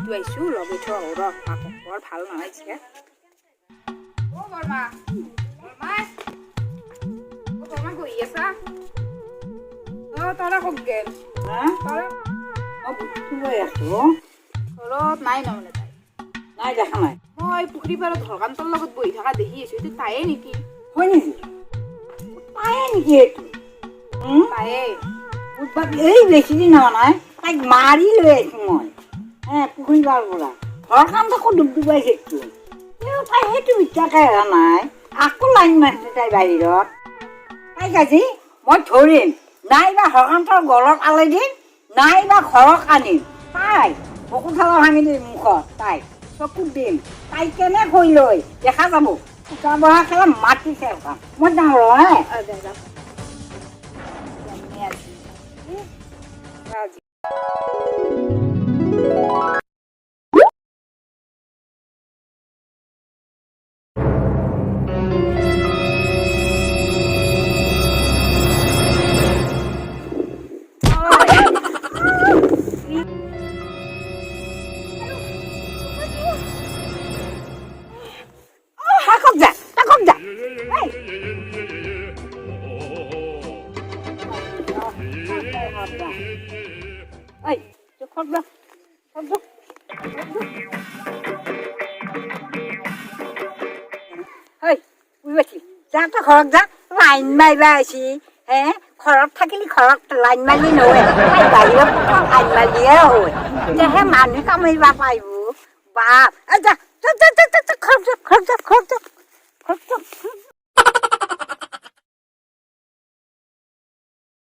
এইটো আহিছোঁ লগাই থোৱা ৰ আকৌ বৰ ভাল নালাগিছে অ বৰমা বৰমা অ বৰমা গৈ আছা অ তৰা ক'ত গেল তৰা লৈ আছো ঘৰত নাই নহ'লে তাই নাই দেখা নাই মই পুখুৰী পাৰত ধৰকান্তৰ লগত বহি থকা দেখি আছোঁ এইটো তায়ে নেকি হয় নেকি পায়ে নেকি এইটো তায়ে এই বেছি দিন হোৱা নাই তাইক মাৰি লৈ আহিছো মই পুখুৰী পাৰ পৰা ঘৰ কাম আকৌ ডুবডুবাইছে তাই সেইটো মিঠাকে হোৱা নাই আকৌ লাইন মাৰিছে তাই বাহিৰত তাইক আজি মই ধৰিম নাইবা সকান্তৰ গলত আলাই দিম নাইবা ঘৰক আনিম তাই বকুঠালা ভাঙি দিম মুখত তাই চকুত দিম তাই কেনেকৈ লৈ দেখা যাব চোকা বহা খেলা মাতিছে মই যাওঁ যাওঁতে ঘৰত যা লাইন মাৰিবা আহিছি ঘৰত থাকিলে ঘৰত লাইন মাৰিলে নহয় বাহিৰত লাইন মাৰিলে হয় তেতিয়াহে মানুহ কামুৰিব পাৰিব বাপ যা ঘৰত যা